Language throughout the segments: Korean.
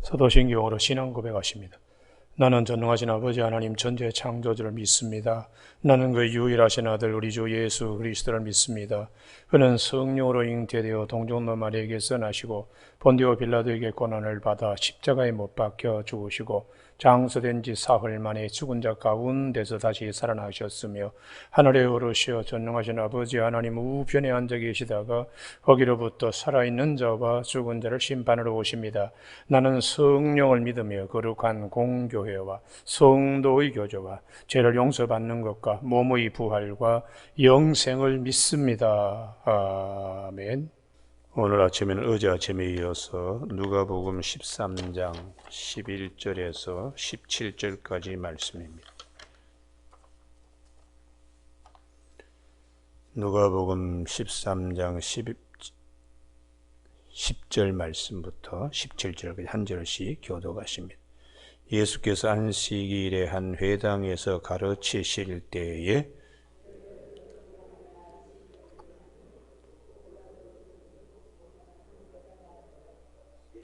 사도신경으로 신앙 고백하십니다. 나는 전능하신 아버지 하나님 전지의 창조주를 믿습니다. 나는 그 유일하신 아들 우리 주 예수 그리스도를 믿습니다. 그는 성령으로 잉태되어 동정노 마리아에게서 나시고 본디오 빌라도에게 고난을 받아 십자가에 못 박혀 죽으시고 장서된 지 사흘 만에 죽은 자 가운데서 다시 살아나셨으며 하늘에 오르시어 전능하신 아버지 하나님 우편에 앉아 계시다가 거기로부터 살아있는 자와 죽은 자를 심판하러 오십니다. 나는 성령을 믿으며 거룩한 공교회와 성도의 교제와 죄를 용서받는 것과 몸의 부활과 영생을 믿습니다. 아멘. 오늘 아침에는 어제 아침에 이어서 누가복음 13장 11절에서 17절까지 말씀입니다. 누가복음 13장 10절 말씀부터 17절까지 한 절씩 교독하십니다. 예수께서 안식일에 한 회당에서 가르치실 때에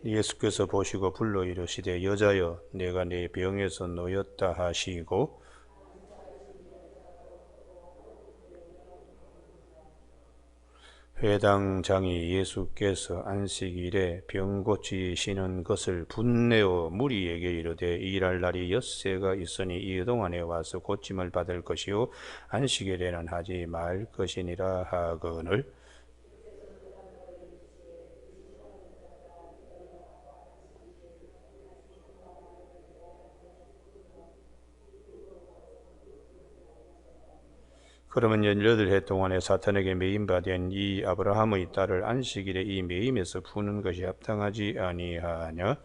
예수께서 보시고 불러 이르시되 여자여 내가 네 병에서 놓였다 하시고 회당장이 예수께서 안식일에 병 고치시는 것을 분내어 무리에게 이르되 일할 날이 엿새가 있으니 이 동안에 와서 고침을 받을 것이요 안식일에는 하지 말 것이니라 하거늘 그러면 18해 동안에 사탄에게 매임받은 이 아브라함의 딸을 안식일에 이 매임에서 푸는 것이 합당하지 아니하냐?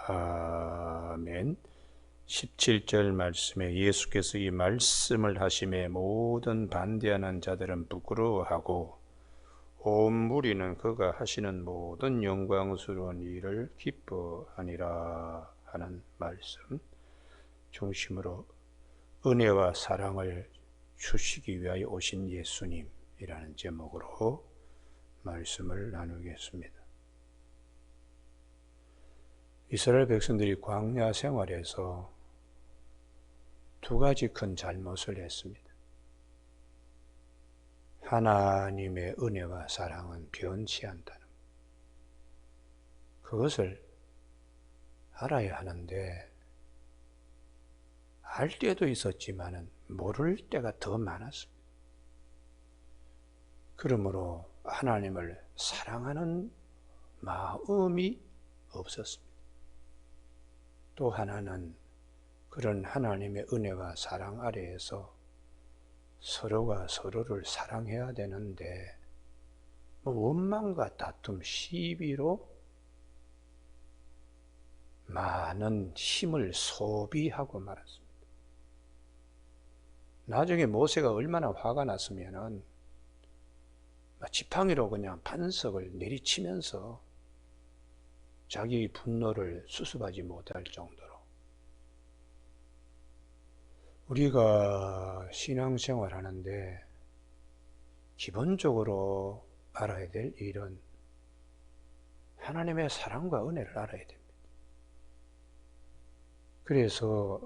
아멘. 17절 말씀에 예수께서 이 말씀을 하심에 모든 반대하는 자들은 부끄러워하고 온 무리는 그가 하시는 모든 영광스러운 일을 기뻐하니라 하는 말씀 중심으로 은혜와 사랑을 주시기 위하여 오신 예수님이라는 제목으로 말씀을 나누겠습니다. 이스라엘 백성들이 광야 생활에서 두 가지 큰 잘못을 했습니다. 하나님의 은혜와 사랑은 변치 않다는 것. 그것을 알아야 하는데 알 때도 있었지만 모를 때가 더 많았습니다. 그러므로 하나님을 사랑하는 마음이 없었습니다. 또 하나는 그런 하나님의 은혜와 사랑 아래에서 서로가 서로를 사랑해야 되는데 원망과 다툼, 시비로 많은 힘을 소비하고 말았습니다. 나중에 모세가 얼마나 화가 났으면은 지팡이로 그냥 반석을 내리치면서 자기 분노를 수습하지 못할 정도로 우리가 신앙생활 하는데 기본적으로 알아야 될 일은 하나님의 사랑과 은혜를 알아야 됩니다. 그래서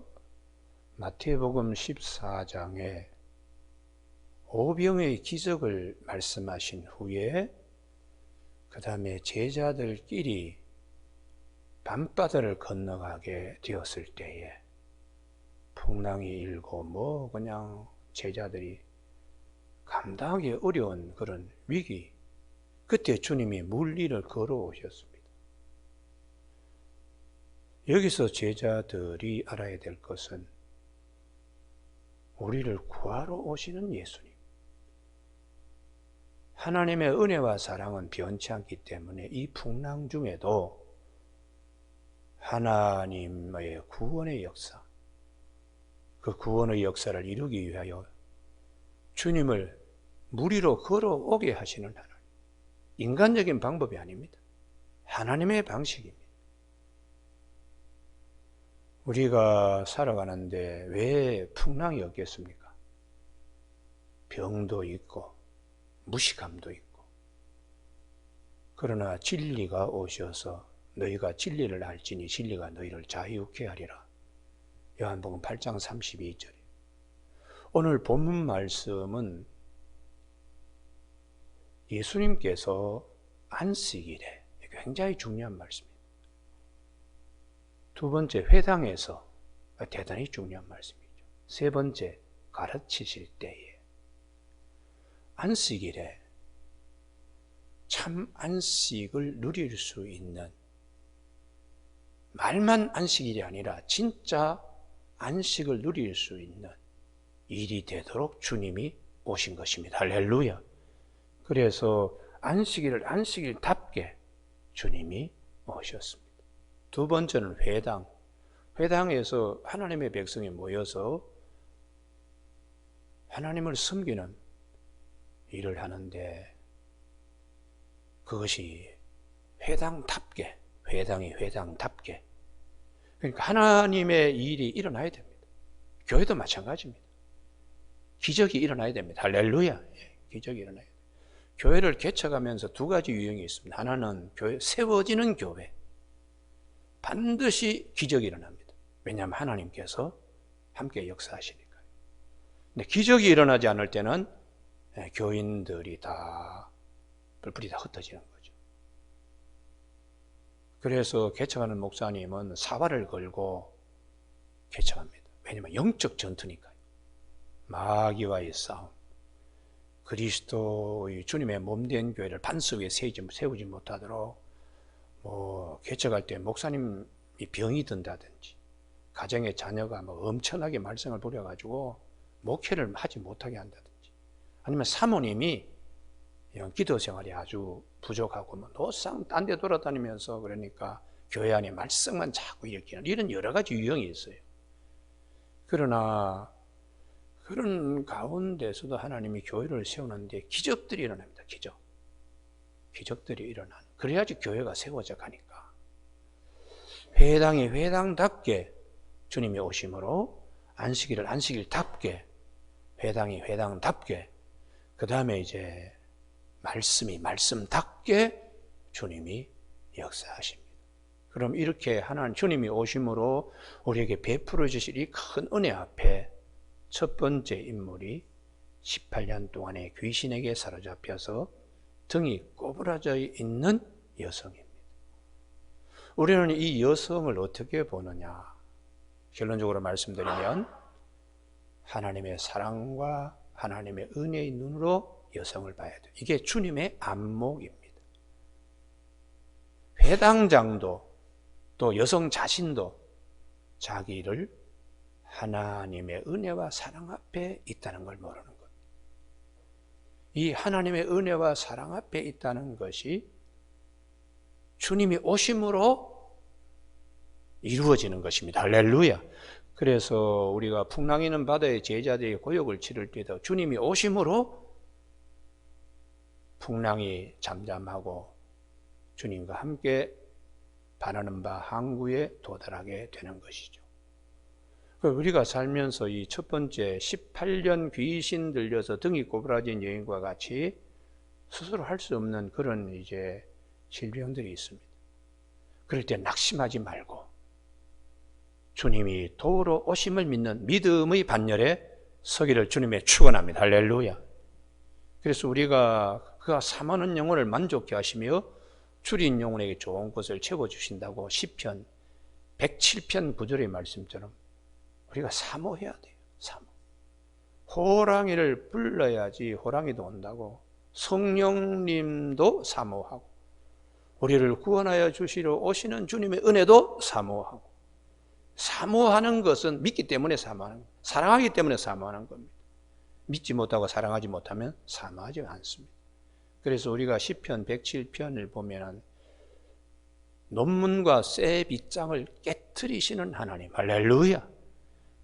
마태복음 14장에 오병의 기적을 말씀하신 후에 그 다음에 제자들끼리 밤바다를 건너가게 되었을 때에 풍랑이 일고 그냥 제자들이 감당하기 어려운 그런 위기, 그때 주님이 물 위를 걸어오셨습니다. 여기서 제자들이 알아야 될 것은 우리를 구하러 오시는 예수님, 하나님의 은혜와 사랑은 변치 않기 때문에 이 풍랑 중에도 하나님의 구원의 역사, 그 구원의 역사를 이루기 위하여 주님을 물 위로 걸어오게 하시는 하나님, 인간적인 방법이 아닙니다. 하나님의 방식입니다. 우리가 살아가는데 왜 풍랑이 없겠습니까? 병도 있고 무식함도 있고. 그러나 진리가 오셔서 너희가 진리를 알지니 진리가 너희를 자유케 하리라. 요한복음 8장 32절. 오늘 본문 말씀은 예수님께서 안식일에 굉장히 중요한 말씀입니다. 두 번째, 회당에서 대단히 중요한 말씀이죠. 세 번째, 가르치실 때에 안식일에 참 안식을 누릴 수 있는, 말만 안식일이 아니라 진짜 안식을 누릴 수 있는 일이 되도록 주님이 오신 것입니다. 할렐루야. 그래서 안식일을 안식일답게 주님이 오셨습니다. 두 번째는 회당. 회당에서 하나님의 백성이 모여서 하나님을 섬기는 일을 하는데, 그것이 회당답게, 회당이 회당답게, 그러니까 하나님의 일이 일어나야 됩니다. 교회도 마찬가지입니다. 기적이 일어나야 됩니다. 할렐루야. 기적이 일어나야 됩니다. 교회를 개척하면서 두 가지 유형이 있습니다. 하나는 교회, 세워지는 교회, 반드시 기적이 일어납니다. 왜냐하면 하나님께서 함께 역사하시니까요. 근데 기적이 일어나지 않을 때는 교인들이 다 뿔뿔이 다 흩어지는 거죠. 그래서 개척하는 목사님은 사활을 걸고 개척합니다. 왜냐하면 영적 전투니까요. 마귀와의 싸움. 그리스도의 주님의 몸된 교회를 반석 위에 세우지 못하도록 개척할 때 목사님이 병이 든다든지, 가정의 자녀가 엄청나게 말썽을 부려가지고 목회를 하지 못하게 한다든지, 아니면 사모님이 기도 생활이 아주 부족하고 노상 딴 데 돌아다니면서 그러니까 교회 안에 말썽만 자꾸 일으키는 이런 여러 가지 유형이 있어요. 그러나 그런 가운데서도 하나님이 교회를 세우는데 기적들이 일어납니다. 기적들이 일어나는. 그래야지 교회가 세워져 가니까. 회당이 회당답게 주님이 오심으로 안식일을 안식일답게, 회당이 회당답게, 그 다음에 이제 말씀이 말씀답게 주님이 역사하십니다. 그럼 이렇게 하나님 주님이 오심으로 우리에게 베풀어 주실 이 큰 은혜 앞에 첫 번째 인물이 18년 동안에 귀신에게 사로잡혀서 등이 꼬부라져 있는 여성입니다. 우리는 이 여성을 어떻게 보느냐? 결론적으로 말씀드리면 하나님의 사랑과 하나님의 은혜의 눈으로 여성을 봐야 돼요. 이게 주님의 안목입니다. 회당장도 또 여성 자신도 자기를 하나님의 은혜와 사랑 앞에 있다는 걸 모르는 것. 이 하나님의 은혜와 사랑 앞에 있다는 것이 주님이 오심으로 이루어지는 것입니다. 할렐루야. 그래서 우리가 풍랑이는 바다의 제자들이 고역을 치를 때도 주님이 오심으로 풍랑이 잠잠하고 주님과 함께 바라는 바 항구에 도달하게 되는 것이죠. 우리가 살면서 이 첫 번째 18년 귀신 들려서 등이 꼬부라진 여인과 같이 스스로 할 수 없는 그런 이제 질병들이 있습니다. 그럴 때 낙심하지 말고 주님이 도우러 오심을 믿는 믿음의 반열에 서기를 주님의 축원합니다. 할렐루야. 그래서 우리가 그가 사모하는 영혼을 만족케 하시며 줄인 영혼에게 좋은 것을 채워주신다고 시편 107편 9절의 말씀처럼 우리가 사모해야 돼요. 사모. 호랑이를 불러야지 호랑이도 온다고 성령님도 사모하고 우리를 구원하여 주시러 오시는 주님의 은혜도 사모하고, 사모하는 것은 믿기 때문에 사모하는 겁니다. 사랑하기 때문에 사모하는 겁니다. 믿지 못하고 사랑하지 못하면 사모하지 않습니다. 그래서 우리가 시편 107편을 보면 논문과 쇠 빗장을 깨트리시는 하나님, 할렐루야.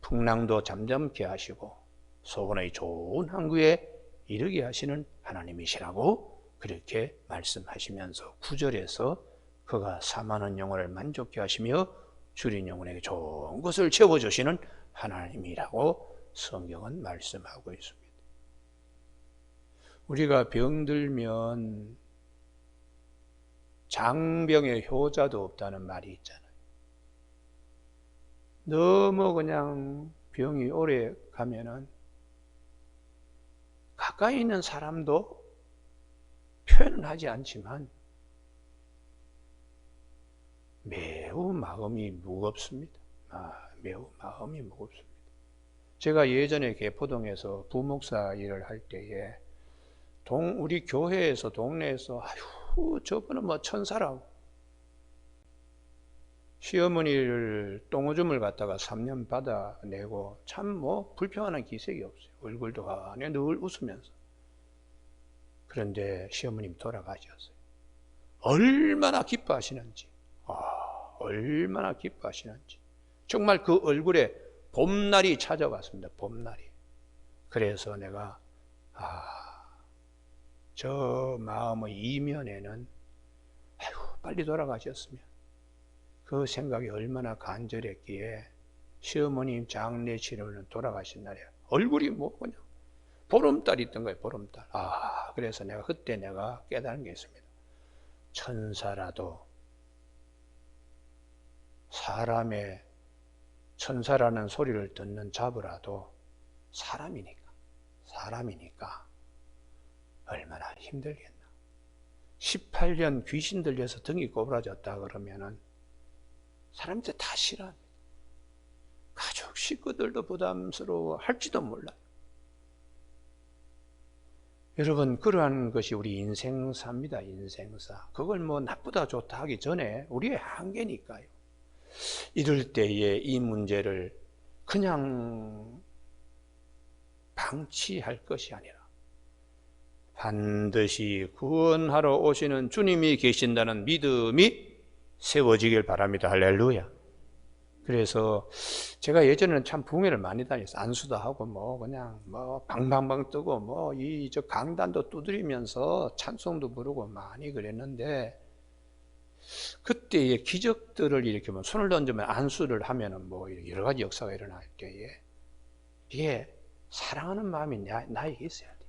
풍랑도 잠잠케 하시고 소원의 좋은 항구에 이르게 하시는 하나님이시라고 그렇게 말씀하시면서 9절에서 그가 사모하는 영혼을 만족케 하시며 주린 영혼에게 좋은 것을 채워주시는 하나님이라고 성경은 말씀하고 있습니다. 우리가 병들면 장병의 효자도 없다는 말이 있잖아요. 너무 그냥 병이 오래 가면은 가까이 있는 사람도 표현은 하지 않지만 매우 마음이 무겁습니다. 매우 마음이 무겁습니다. 제가 예전에 개포동에서 부목사 일을 할 때에 우리 교회에서 동네에서 아휴 저분은 뭐 천사라고, 시어머니를 똥오줌을 갖다가 3년 받아내고 참 뭐 불평하는 기색이 없어요. 얼굴도 환해 늘 웃으면서. 그런데 시어머님 돌아가셨어요. 얼마나 기뻐하시는지, 얼마나 기뻐하시는지. 정말 그 얼굴에 봄날이 찾아왔습니다. 봄날이. 그래서 내가 저 마음의 이면에는 빨리 돌아가셨으면, 그 생각이 얼마나 간절했기에 시어머님 장례 치르는 돌아가신 날에 얼굴이 뭐 그냥 보름달이 있던 거예요. 보름달. 그래서 그때 내가 깨달은 게 있습니다. 천사라도 사람의 천사라는 소리를 듣는 자부라도 사람이니까 얼마나 힘들겠나. 18년 귀신 들려서 등이 꼬부라졌다 그러면은 사람들 다 싫어합니다. 가족 식구들도 부담스러워 할지도 몰라요. 여러분, 그러한 것이 우리 인생사입니다. 인생사. 그걸 뭐 나쁘다 좋다 하기 전에 우리의 한계니까요. 이럴 때에 이 문제를 그냥 방치할 것이 아니라 반드시 구원하러 오시는 주님이 계신다는 믿음이 세워지길 바랍니다. 할렐루야. 그래서 제가 예전에는 참 붕해를 많이 다녔어요. 안수도 하고 그냥 방방방 뜨고 저 강단도 두드리면서 찬송도 부르고 많이 그랬는데, 그때의 기적들을 일으키면 손을 던지면 안수를 하면은 여러 가지 역사가 일어날 때에 이게 사랑하는 마음이 나에게 있어야 돼.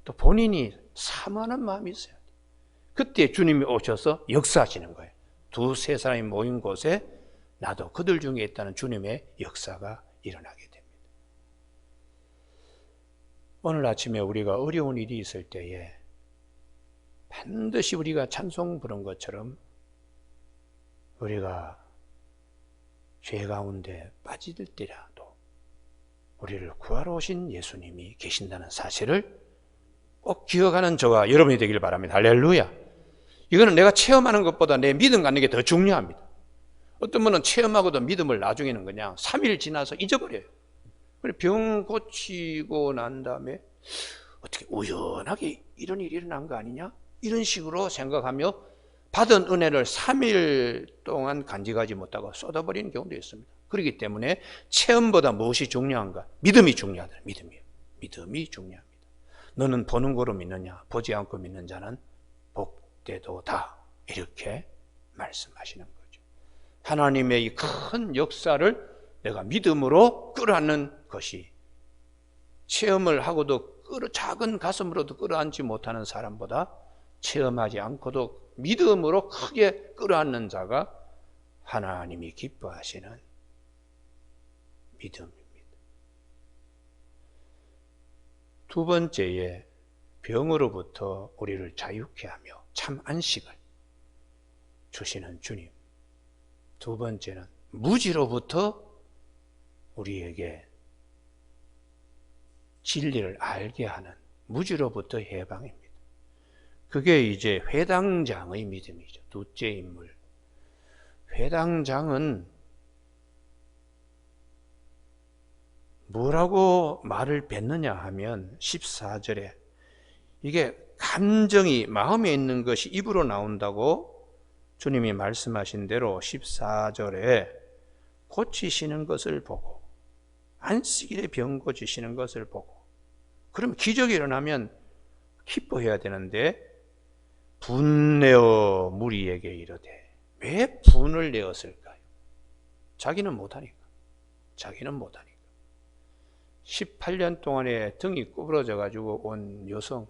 또 본인이 사모하는 마음이 있어야 돼. 그때 주님이 오셔서 역사하시는 거예요. 두세 사람이 모인 곳에 나도 그들 중에 있다는 주님의 역사가 일어나게 됩니다. 오늘 아침에 우리가 어려운 일이 있을 때에 반드시 우리가 찬송 부른 것처럼 우리가 죄 가운데 빠질 때라도 우리를 구하러 오신 예수님이 계신다는 사실을 꼭 기억하는 저와 여러분이 되길 바랍니다. 할렐루야. 이거는 내가 체험하는 것보다 내 믿음 갖는 게 더 중요합니다. 어떤 분은 체험하고도 믿음을 나중에는 그냥 3일 지나서 잊어버려요. 병 고치고 난 다음에 어떻게 우연하게 이런 일이 일어난 거 아니냐? 이런 식으로 생각하며 받은 은혜를 3일 동안 간직하지 못하고 쏟아버리는 경우도 있습니다. 그렇기 때문에 체험보다 무엇이 중요한가? 믿음이 중요하다. 믿음이 중요합니다. 너는 보는 거로 믿느냐? 보지 않고 믿는 자는 복되도다. 이렇게 말씀하시는 거죠. 하나님의 이 큰 역사를 내가 믿음으로 끌어안는 것이, 체험을 하고도 작은 가슴으로도 끌어안지 못하는 사람보다 체험하지 않고도 믿음으로 크게 끌어안는 자가 하나님이 기뻐하시는 믿음입니다. 두 번째에 병으로부터 우리를 자유케 하며 참 안식을 주시는 주님. 두 번째는 무지로부터 우리에게 진리를 알게 하는 무지로부터 해방입니다. 그게 이제 회당장의 믿음이죠. 둘째 인물. 회당장은 뭐라고 말을 뱉느냐 하면 14절에 이게 감정이 마음에 있는 것이 입으로 나온다고 주님이 말씀하신 대로 14절에 고치시는 것을 보고, 안식일에 병 고치시는 것을 보고, 그럼 기적이 일어나면 기뻐해야 되는데 분내어 무리에게 이르되, 왜 분을 내었을까요? 자기는 못하니까. 자기는 못하니까. 18년 동안에 등이 구부러져 가지고 온 여성,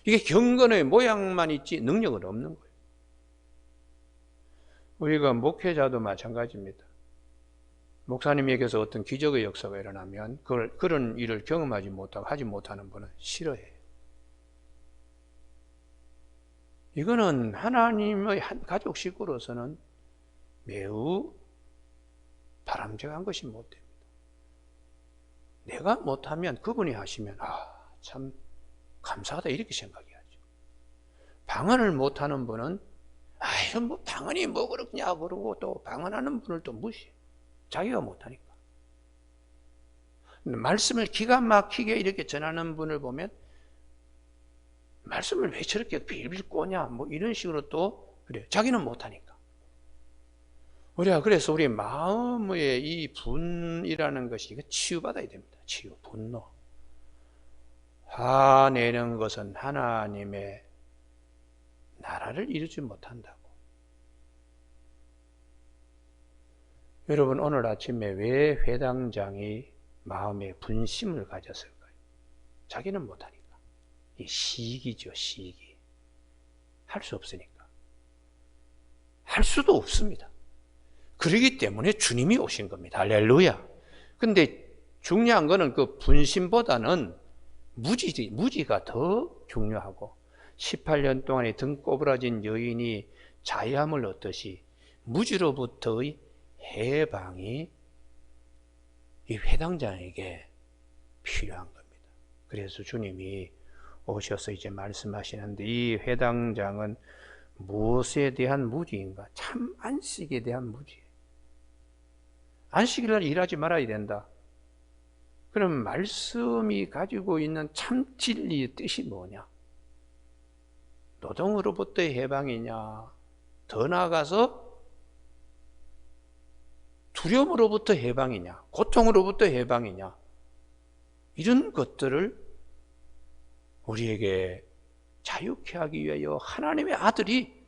이게 경건의 모양만 있지 능력은 없는 거예요. 우리가 목회자도 마찬가지입니다. 목사님에게서 어떤 기적의 역사가 일어나면 그런 일을 경험하지 못하고 하지 못하는 분은 싫어해요. 이거는 하나님의 한 가족 식구로서는 매우 바람직한 것이 못 됩니다. 내가 못하면 그분이 하시면 참 감사하다 이렇게 생각해야죠. 방언을 못하는 분은 이런 뭐 방언이 뭐 그렇냐 그러고 또 방언하는 분을 또 무시해. 자기가 못하니까. 말씀을 기가 막히게 이렇게 전하는 분을 보면 말씀을 왜 저렇게 빌빌 꼬냐 뭐 이런 식으로 또 그래요. 자기는 못하니까. 우리가 그래서 우리 마음의 이 분이라는 것이 이거 치유받아야 됩니다. 치유, 분노. 화내는 것은 하나님의 나라를 이루지 못한다고. 여러분 오늘 아침에 왜 회당장이 마음에 분심을 가졌을까요? 자기는 못하니까. 이 시기죠, 시기. 할 수 없으니까. 할 수도 없습니다. 그러기 때문에 주님이 오신 겁니다. 할렐루야. 근데 중요한 거는 그 분심보다는 무지가 더 중요하고 18년 동안에 등 꼬부라진 여인이 자유함을 얻듯이 무지로부터의 해방이 이 회당장에게 필요한 겁니다. 그래서 주님이 오셔서 이제 말씀하시는데 이 회당장은 무엇에 대한 무지인가? 참 안식에 대한 무지예요. 안식일날 일하지 말아야 된다. 그럼 말씀이 가지고 있는 참 진리의 뜻이 뭐냐? 노동으로부터의 해방이냐? 더 나아가서 두려움으로부터 해방이냐? 고통으로부터 해방이냐? 이런 것들을 우리에게 자유케 하기 위하여 하나님의 아들이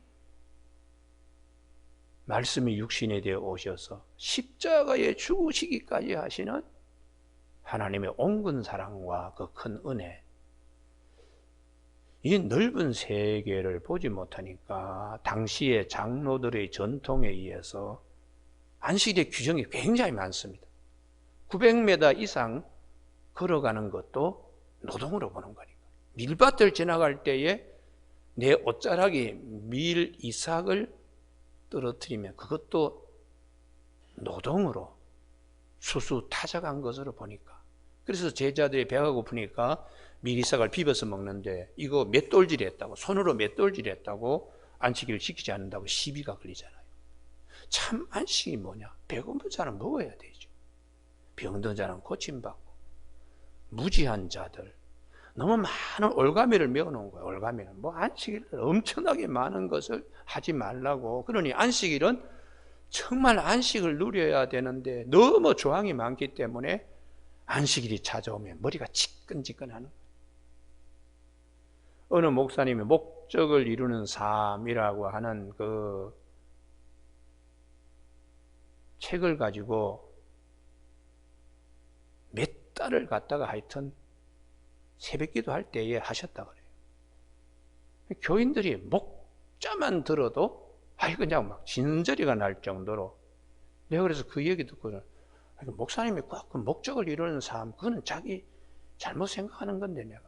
말씀이 육신에 되어 오셔서 십자가에 죽으시기까지 하시는 하나님의 온근 사랑과 그 큰 은혜, 이 넓은 세계를 보지 못하니까 당시의 장로들의 전통에 의해서 안식일의 규정이 굉장히 많습니다. 900m 이상 걸어가는 것도 노동으로 보는 거니까. 밀밭을 지나갈 때에 내 옷자락이 밀 이삭을 떨어뜨리면 그것도 노동으로 수수 타작한 것으로 보니까. 그래서 제자들이 배가 고프니까 밀이삭을 비벼서 먹는데 이거 맷돌질이 했다고, 손으로 맷돌질이 했다고 안식일을 지키지 않는다고 시비가 걸리잖아요. 참 안식이 뭐냐? 배고픈 자는 먹어야 되죠. 병든 자는 고침받고. 무지한 자들, 너무 많은 올가미를 메워놓은 거예요. 올가미는 뭐 안식일 엄청나게 많은 것을 하지 말라고. 그러니 안식일은 정말 안식을 누려야 되는데 너무 조항이 많기 때문에 안식일이 찾아오면 머리가 지끈지끈하는 거예요. 어느 목사님이 목적을 이루는 삶이라고 하는 그 책을 가지고 몇 달을 갖다가 하여튼 새벽기도 할 때에 하셨다 그래요. 교인들이 목자만 들어도 그냥 막 진저리가 날 정도로. 내가 그래서 그 얘기 듣고 목사님이 꼭 그 목적을 이루는 삶, 그거는 자기 잘못 생각하는 건데 내가.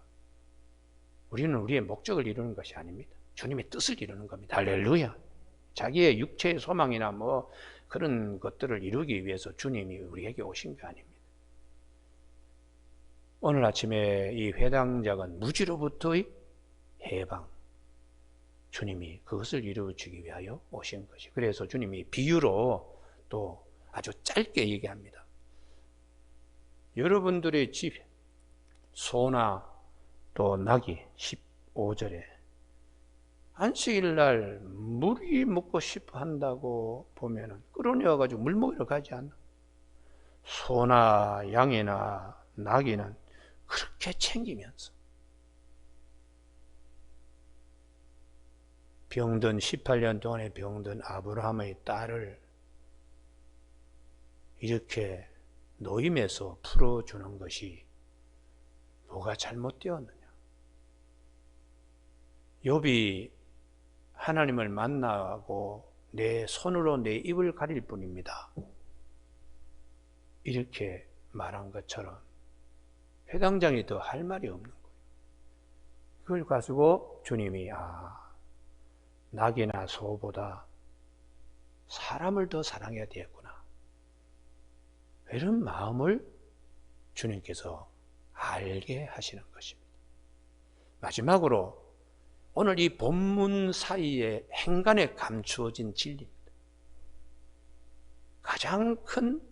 우리는 우리의 목적을 이루는 것이 아닙니다. 주님의 뜻을 이루는 겁니다. 할렐루야. 자기의 육체의 소망이나 뭐 그런 것들을 이루기 위해서 주님이 우리에게 오신 게 아닙니다. 오늘 아침에 이 회당장은 무지로부터의 해방, 주님이 그것을 이루어주기 위하여 오신 것이. 그래서 주님이 비유로 또 아주 짧게 얘기합니다. 여러분들의 집 소나 또 낙이 15절에 안식일날 물이 먹고 싶어 한다고 보면은 끌어내어가지고 물 먹이러 가지 않나? 소나 양이나 낙이는 그렇게 챙기면서 병든 18년 동안에 병든 아브라함의 딸을 이렇게 노임에서 풀어주는 것이 뭐가 잘못되었느냐? 욥이 하나님을 만나고 내 손으로 내 입을 가릴 뿐입니다. 이렇게 말한 것처럼 회당장이 더 할 말이 없는 거예요. 그걸 가지고 주님이 낙이나 소보다 사람을 더 사랑해야 되겠구나. 이런 마음을 주님께서 알게 하시는 것입니다. 마지막으로 오늘 이 본문 사이에 행간에 감추어진 진리입니다. 가장 큰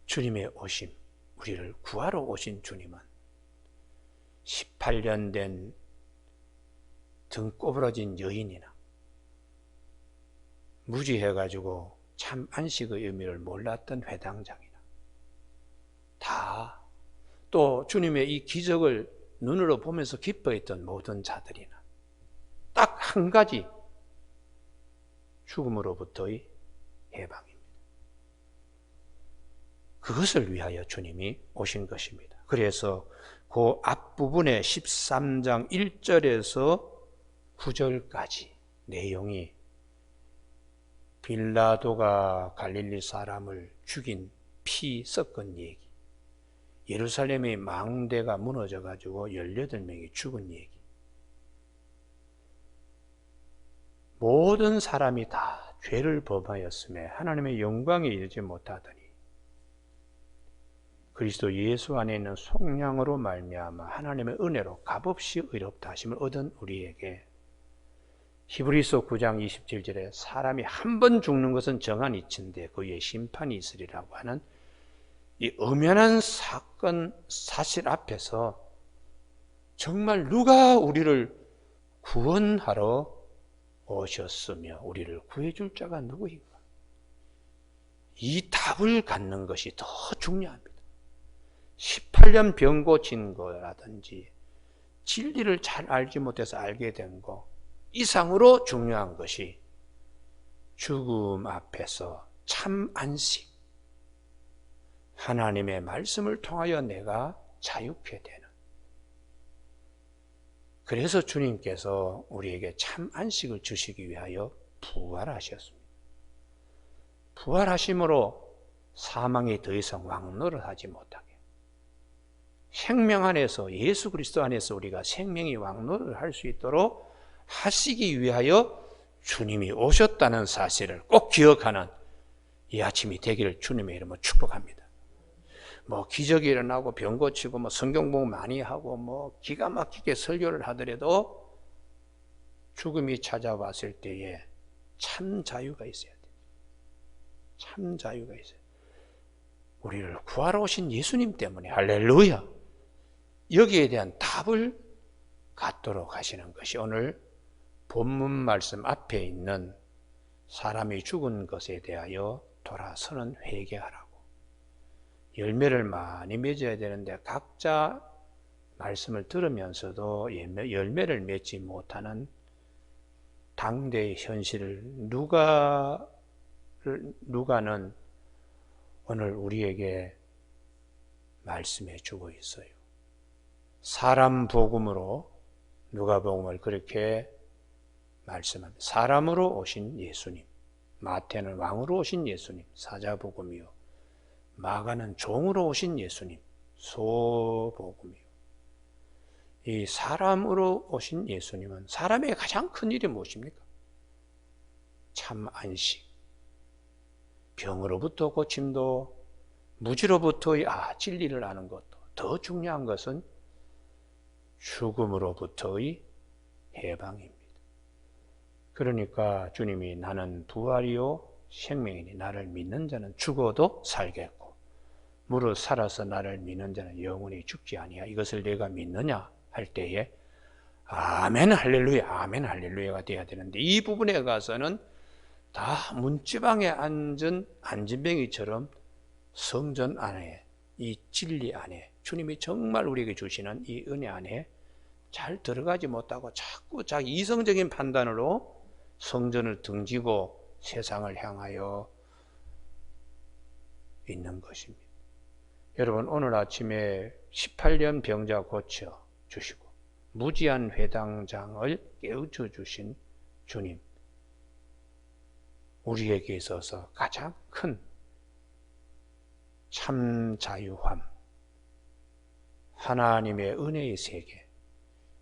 주님의 오심, 우리를 구하러 오신 주님은 18년 된 등 꼬부러진 여인이나 무지해가지고 참 안식의 의미를 몰랐던 회당장이나 다 또 주님의 이 기적을 눈으로 보면서 기뻐했던 모든 자들이나 딱 한 가지, 죽음으로부터의 해방입니다. 그것을 위하여 주님이 오신 것입니다. 그래서 그 앞부분에 13장 1절에서 9절까지 내용이 빌라도가 갈릴리 사람을 죽인 피 섞은 얘기, 예루살렘의 망대가 무너져가지고 18명이 죽은 얘기, 모든 사람이 다 죄를 범하였음에 하나님의 영광에 이르지 못하더니 그리스도 예수 안에 있는 속량으로 말미암아 하나님의 은혜로 값없이 의롭다 하심을 얻은 우리에게 히브리서 9장 27절에 사람이 한 번 죽는 것은 정한 이치인데 그의 심판이 있으리라고 하는 이 엄연한 사건 사실 앞에서 정말 누가 우리를 구원하러 오셨으며 우리를 구해줄 자가 누구인가? 이 답을 갖는 것이 더 중요합니다. 18년 병 고친 거라든지 진리를 잘 알지 못해서 알게 된 거 이상으로 중요한 것이 죽음 앞에서 참 안식, 하나님의 말씀을 통하여 내가 자유케 되는, 그래서 주님께서 우리에게 참 안식을 주시기 위하여 부활하셨습니다. 부활하심으로 사망이 더 이상 왕노를 하지 못하게, 생명 안에서, 예수 그리스도 안에서 우리가 생명이 왕노를 할 수 있도록 하시기 위하여 주님이 오셨다는 사실을 꼭 기억하는 이 아침이 되기를 주님의 이름으로 축복합니다. 기적이 일어나고 병 고치고 성경 공부 많이 하고 기가 막히게 설교를 하더라도 죽음이 찾아왔을 때에 참 자유가 있어야 돼요. 참 자유가 있어요. 우리를 구하러 오신 예수님 때문에, 할렐루야, 여기에 대한 답을 갖도록 하시는 것이 오늘 본문 말씀 앞에 있는 사람이 죽은 것에 대하여 돌아서는 회개하라고, 열매를 많이 맺어야 되는데 각자 말씀을 들으면서도 열매를 맺지 못하는 당대의 현실을 누가는 오늘 우리에게 말씀해 주고 있어요. 사람 복음으로 누가복음을 그렇게 말씀합니다. 사람으로 오신 예수님, 마태는 왕으로 오신 예수님, 사자복음이요. 마가는 종으로 오신 예수님, 소복음이요. 이 사람으로 오신 예수님은 사람의 가장 큰 일이 무엇입니까? 참 안식, 병으로부터 고침도, 무지로부터의 진리를 아는 것도, 더 중요한 것은 죽음으로부터의 해방입니다. 그러니까 주님이 나는 부활이요 생명이니 나를 믿는 자는 죽어도 살겠고 무릇 살아서 나를 믿는 자는 영원히 죽지 아니하. 이것을 내가 믿느냐 할 때에 아멘 할렐루야, 아멘 할렐루야가 돼야 되는데, 이 부분에 가서는 다 문지방에 앉은 안진뱅이처럼 성전 안에, 이 진리 안에, 주님이 정말 우리에게 주시는 이 은혜 안에 잘 들어가지 못하고 자꾸 자기 이성적인 판단으로 성전을 등지고 세상을 향하여 있는 것입니다. 여러분, 오늘 아침에 18년 병자 고쳐 주시고 무지한 회당장을 깨우쳐 주신 주님, 우리에게 있어서 가장 큰 참 자유함, 하나님의 은혜의 세계,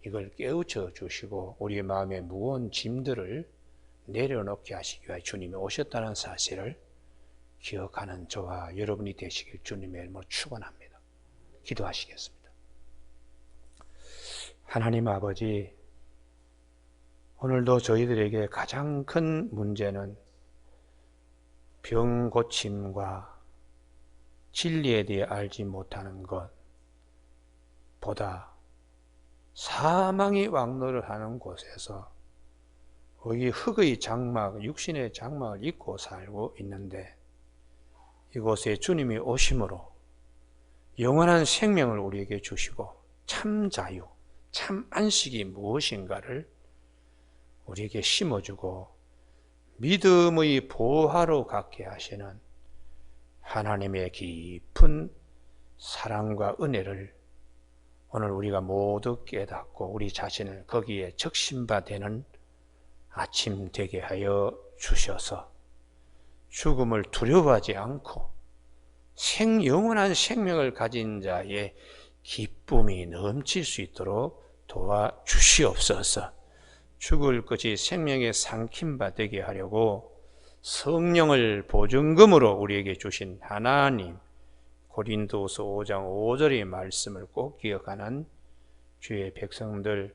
이걸 깨우쳐 주시고 우리의 마음에 무거운 짐들을 내려놓게 하시기 위해 주님이 오셨다는 사실을 기억하는 저와 여러분이 되시길 주님의 이름으로 축원합니다. 기도하시겠습니다. 하나님 아버지, 오늘도 저희들에게 가장 큰 문제는 병 고침과 진리에 대해 알지 못하는 것보다 사망이 왕노를 하는 곳에서 우리 흙의 장막, 육신의 장막을 입고 살고 있는데, 이곳에 주님이 오심으로 영원한 생명을 우리에게 주시고 참 자유, 참 안식이 무엇인가를 우리에게 심어주고 믿음의 보화로 갖게 하시는 하나님의 깊은 사랑과 은혜를 오늘 우리가 모두 깨닫고 우리 자신을 거기에 적신바 되는 아침 되게 하여 주셔서 죽음을 두려워하지 않고 영원한 생명을 가진 자의 기쁨이 넘칠 수 있도록 도와주시옵소서. 죽을 것이 생명의 삼킴바 되게 하려고 성령을 보증금으로 우리에게 주신 하나님, 고린도서 5장 5절의 말씀을 꼭 기억하는 주의 백성들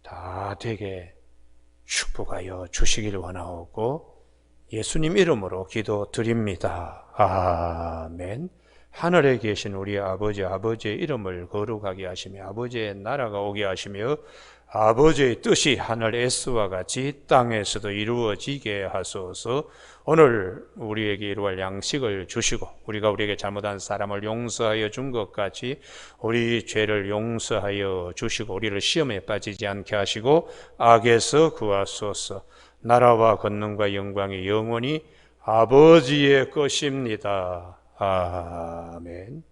다 되게 축복하여 주시길 원하옵고 예수님 이름으로 기도드립니다. 아멘. 하늘에 계신 우리 아버지, 아버지의 이름을 거룩하게 하시며 아버지의 나라가 오게 하시며 아버지의 뜻이 하늘에서와 같이 땅에서도 이루어지게 하소서. 오늘 우리에게 이루어갈 양식을 주시고 우리가 우리에게 잘못한 사람을 용서하여 준 것 같이 우리 죄를 용서하여 주시고 우리를 시험에 빠지지 않게 하시고 악에서 구하소서. 나라와 권능과 영광이 영원히 아버지의 것입니다. 아멘.